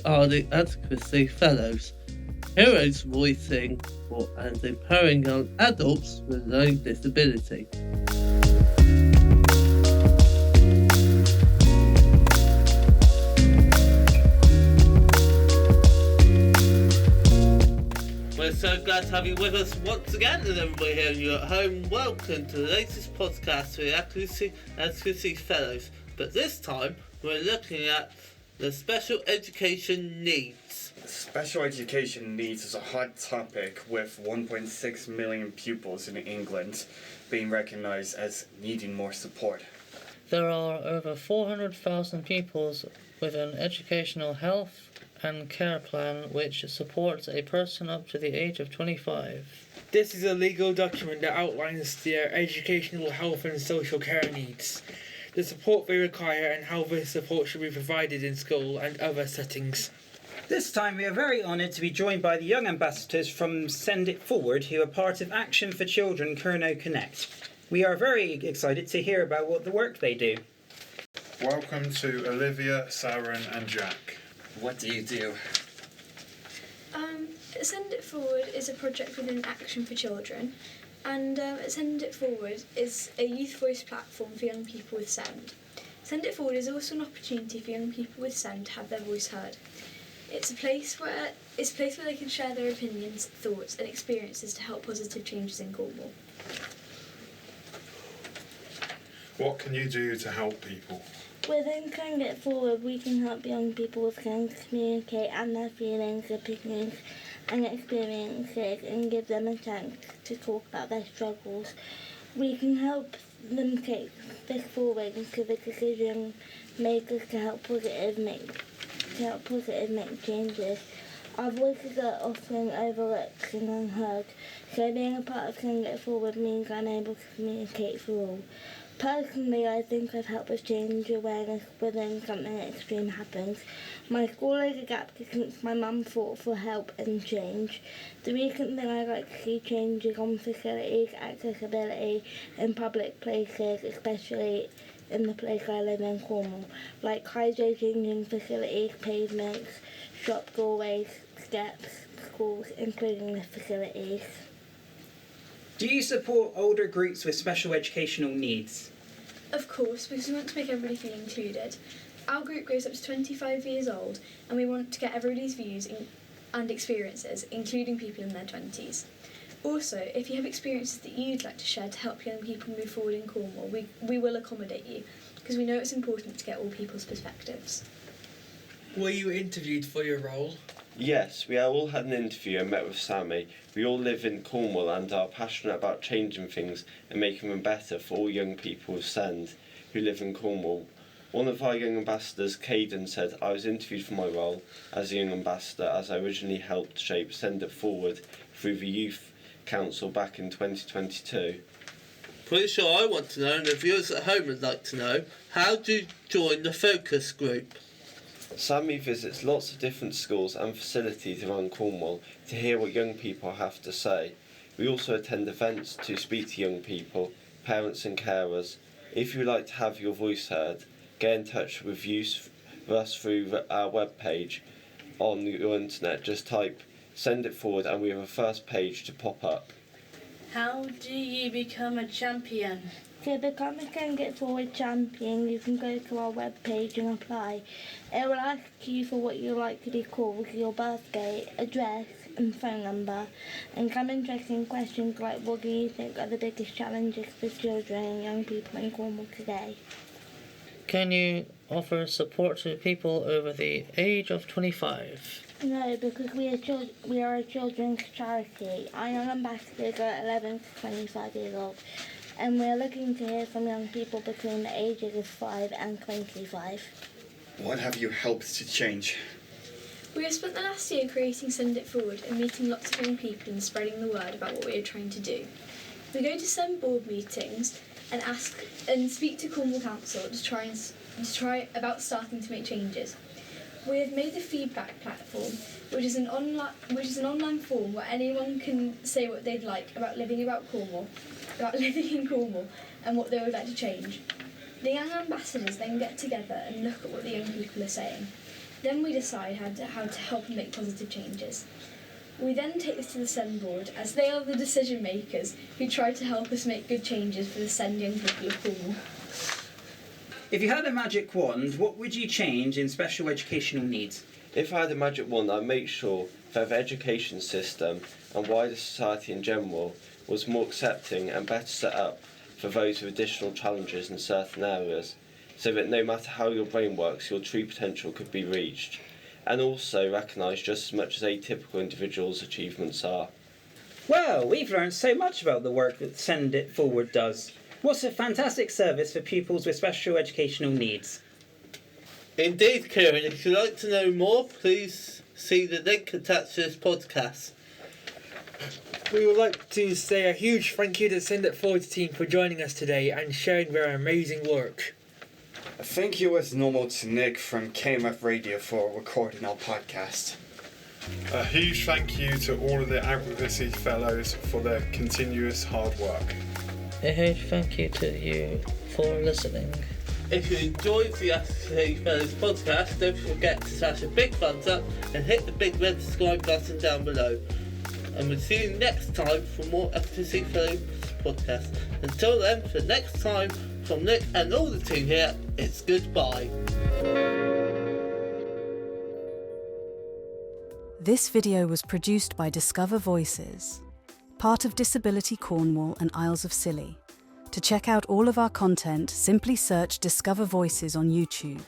are the Advocacy Fellows, heroes voicing for and empowering young adults with learning disability. We're so glad to have you with us once again, and everybody here and you at home, welcome to the latest podcast for the Advocacy Fellows. But this time, we're looking at the special education needs. Special education needs is a hot topic, with 1.6 million pupils in England being recognised as needing more support. There are over 400,000 pupils with an educational health and care plan which supports a person up to the age of 25. This is a legal document that outlines their educational, health and social care needs, the support they require and how this support should be provided in school and other settings. This time we are very honoured to be joined by the young ambassadors from SENDItForward, who are part of Action for Children Kernow Connect. We are very excited to hear about what the work they do. Welcome to Olivia, Seren and Jack. What do you do? SENDItForward is a project within Action for Children, and SENDItForward is a youth voice platform for young people with SEND. SENDItForward is also an opportunity for young people with SEND to have their voice heard. It's a place where they can share their opinions, thoughts and experiences to help positive changes in Cornwall. What can you do to help people? Within SENDItForward, we can help young people with SEND communicate and their feelings, opinions and experiences, and give them a chance to talk about their struggles. We can help them take this forward into the decision makers to help positive make changes. Our voices are often overlooked and unheard, so being a part of SENDItForward means I'm able to communicate for all. Personally, I think I've helped with change awareness when something extreme happens. My school is adapted since my mum fought for help and change. The recent thing I'd like to see change is on facilities, accessibility in public places, especially in the place I live in, Cornwall, like hydrating facilities, pavements, shop doorways, steps, schools, including the facilities. Do you support older groups with special educational needs? Of course, because we want to make everybody feel included. Our group goes up to 25 years old, and we want to get everybody's views and experiences, including people in their 20s. Also, if you have experiences that you'd like to share to help young people move forward in Cornwall, we will accommodate you, because we know it's important to get all people's perspectives. Were you interviewed for your role? Yes, we all had an interview and met with Sammy. We all live in Cornwall and are passionate about changing things and making them better for all young people with SEND who live in Cornwall. One of our young ambassadors, Caden, said, I was interviewed for my role as a young ambassador as I originally helped shape SENDItForward through the Youth Council back in 2022. Pretty sure I want to know, and the viewers at home would like to know, how do you join the focus group? Sammy visits lots of different schools and facilities around Cornwall to hear what young people have to say. We also attend events to speak to young people, parents and carers. If you would like to have your voice heard, get in touch with us through our webpage on your internet. Just type SENDItForward and we have a first page to pop up. How do you become a champion? To become a SENDItForward champion, you can go to our webpage and apply. It will ask you for what you like to be called, your birthday, address and phone number, and some interesting questions like what do you think are the biggest challenges for children and young people in Cornwall today. Can you offer support to people over the age of 25? No, because we are a children's charity. Our young ambassadors are 11 to 25 years old, and we are looking to hear from young people between the ages of 5 and 25. What have you helped to change? We have spent the last year creating SENDItForward and meeting lots of young people and spreading the word about what we are trying to do. We go to SEND board meetings and speak to Cornwall Council to try about starting to make changes. We have made a feedback platform, which is an online form where anyone can say what they'd like about living in Cornwall, and what they would like to change. The young ambassadors then get together and look at what the young people are saying. Then we decide how to help and make positive changes. We then take this to the SEND board, as they are the decision makers who try to help us make good changes for the SEND young people of Cornwall. If you had a magic wand, what would you change in special educational needs? If I had a magic wand, I'd make sure that the education system and wider society in general was more accepting and better set up for those with additional challenges in certain areas, so that no matter how your brain works, your true potential could be reached, and also recognise just as much as atypical individuals' achievements are. Well, we've learned so much about the work that SENDItForward does. What a fantastic service for pupils with special educational needs. Indeed, Kieran, if you'd like to know more, please see the link attached to this podcast. We would like to say a huge thank you to the SENDItForward team for joining us today and sharing their amazing work. Thank you as normal to Nick from KMF Radio for recording our podcast. A huge thank you to all of the Advocacy Fellows for their continuous hard work. A huge thank you to you for listening. If you enjoyed the Advocacy Fellows podcast, don't forget to smash a big thumbs up and hit the big red subscribe button down below. And we'll see you next time for more Advocacy Fellows podcasts. Until then, for next time, from Nick and all the team here, it's goodbye. This video was produced by Discover Voices, part of Disability Cornwall and Isles of Scilly. To check out all of our content, simply search Discover Voices on YouTube.